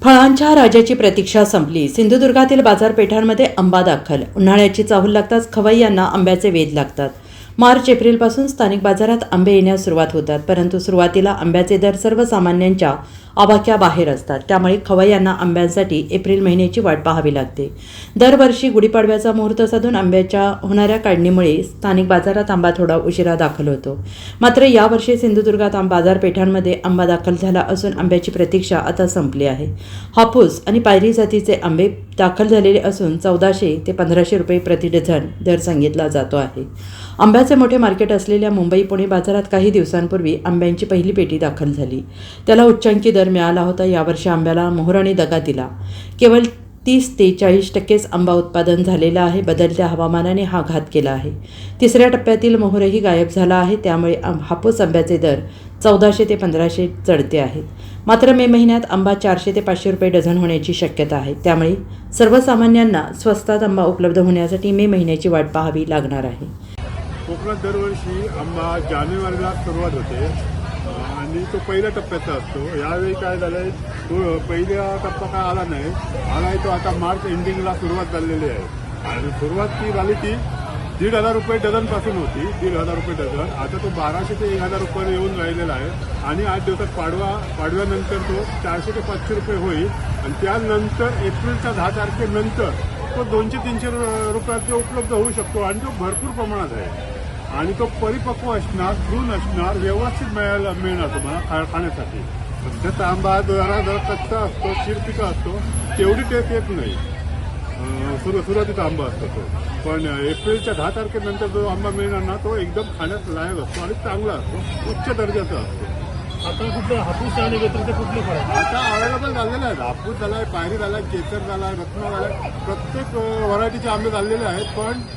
फळांच्या राजाची प्रतीक्षा संपली. सिंधुदुर्गातील बाजारपेठांमध्ये आंबा दाखल. उन्हाळ्याची चाहूल लागताच खवय्यांना आंब्याचे वेध लागतात. मार्च-एप्रिलपासून स्थानिक बाजारात आंबे येण्यास सुरुवात होतात. परंतु सुरुवातीला आंब्याचे दर सर्वसामान्यांच्या आवाक्याबाहेर असतात. त्यामुळे खवय्यांना आंब्यांसाठी एप्रिल महिन्याची वाट पाहावी लागते. दरवर्षी गुढीपाडव्याचा मुहूर्त साधून आंब्याच्या होणाऱ्या काढणीमुळे स्थानिक बाजारात आंबा थोडा उशिरा दाखल होतो. मात्र यावर्षी सिंधुदुर्गात बाजारपेठांमध्ये आंबा दाखल झाला असून आंब्याची प्रतीक्षा आता संपली आहे. हापूस आणि पायरी जातीचे आंबे दाखल झालेले असून 1400 ते 1500 रुपये प्रति डझन दर सांगितला जातो आहे. आंब्याचे मोठे मार्केट असलेल्या मुंबई-पुणे बाजारात काही दिवसांपूर्वी आंब्यांची पहिली पेटी दाखल झाली. त्याला उच्चांकी दर मिळाला होता. यावर्षी आंब्याला मोहराने दगा दिला. केवळ 30 ते 40% आंबा उत्पादन झालेला आहे. बदलत्या हवामानाने हा घात केला आहे. तिसऱ्या टप्प्यातील मोहरही गायब झाला आहे. त्यामुळे हापूस आंब्याचे दर 1400 ते 1500 चढते आहेत. मात्र मे महिन्यात आंबा 400 ते 500 रुपये डझन होण्याची शक्यता आहे. त्यामुळे सर्वसामान्यांना स्वस्तात आंबा उपलब्ध होण्यासाठी मे महिन्याची वाट पाहावी लागणार आहे. कोकणात दरवर्षी आंबा जानेवारीला सुरुवात होते आणि तो पहिल्या टप्प्याचा असतो. यावेळी काय झालंय, तो पहिला टप्पा काय आला नाही. आलाय तो आता मार्च एंडिंगला सुरुवात झालेली आहे आणि सुरुवात ती झाली ती 1,500 रुपये डझनपासून होती. 1,500 रुपये डझन. आता तो 1200 ते 1,000 रुपये येऊन राहिलेला आहे आणि 8 दिवसात पाडव्यानंतर तो 400 ते 500 रुपये होईल आणि त्यानंतर एप्रिलच्या 10 तारखेनंतर तो 200-300 रुपयात उपलब्ध होऊ शकतो आणि तो भरपूर प्रमाणात आहे आणि तो परिपक्व असणार, फ्रून असणार, व्यवस्थित मिळणार तुम्हाला खाण्यासाठी. सध्याचा आंबा जरा कच्चा असतो, शिरपिका असतो, तेवढी टेस्ट येत नाही. सुरुवातीचा आंबा असतो तो, पण एप्रिलच्या 10 तारखेनंतर जो आंबा मिळणार ना तो एकदम खाण्यास लायक असतो आणि चांगला असतो, उच्च दर्जाचा असतो. आता कुठलं हापूस आणि व्यतिरिक्त कुठले फळ आता अवेलेबल झालेले आहेत. हापूस झालाय, पायरी झालाय, केसर झालाय, रत्ना झालाय, प्रत्येक व्हरायटीचे आंबे झालेले आहेत. पण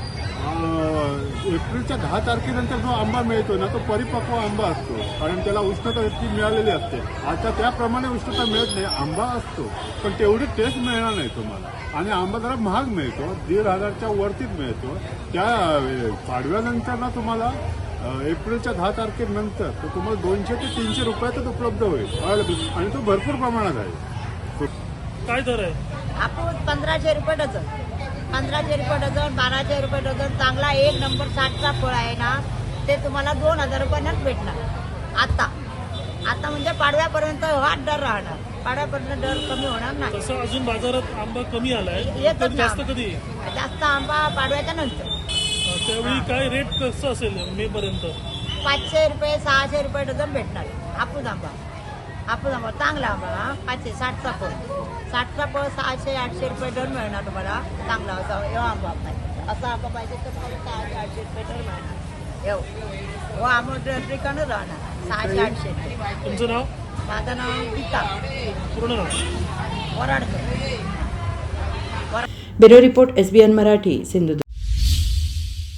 एप्रिलच्या 10 तारखेनंतर जो आंबा मिळतो ना तो परिपक्व आंबा असतो, कारण त्याला उष्णता इतकी मिळालेली असते. आता त्याप्रमाणे उष्णता मिळत नाही. आंबा असतो पण तेवढी टेस्ट मिळणार नाही तुम्हाला आणि आंबा जरा महाग मिळतो, 1,500च्या वरतीच मिळतो. त्या पाडव्यानंतर ना तुम्हाला एप्रिलच्या 10 तारखेनंतर तो तुम्हाला 200 ते 300 रुपयातच उपलब्ध होईल आणि तो भरपूर प्रमाणात आहे. काय दर आहे? हापूस 1500 रुपये डझन, 1500 रुपये डझन, 1200 रुपये डझन. चांगला 1 नंबर 60चा फळ आहे ना, ते तुम्हाला 2,000 रुपयांनाच भेटणार. आता म्हणजे पाडव्यापर्यंत हा दर राहणार. पाडव्यापर्यंत दर कमी होणार नाही. तसं अजून बाजारात आंबा कमी आलाय, येतच तर जास्त कधी? जास्त आंबा पाडव्याच्या नंतर. त्यावेळी काय रेट कसं असेल मे पर्यंत? 500 रुपये 600 रुपये डझन भेटणार. हापूस आंबा चांगला आंबा. 500 60चा फळ, 60चा फळ 600-800 रुपये डझन मिळणार तुम्हाला. चांगला असा एवढा आंबा पाहिजे, असा आंबा पाहिजे तर तुम्हाला 600-800 रुपये डझन मिळणार. एवढं आंबा ठिकाणं राहणार 600-800. तुमचं नाव? माझं नाव गीता. पूर्ण नाव? Varadkar. Bureau report, SBN Marathi, Sindhudurg.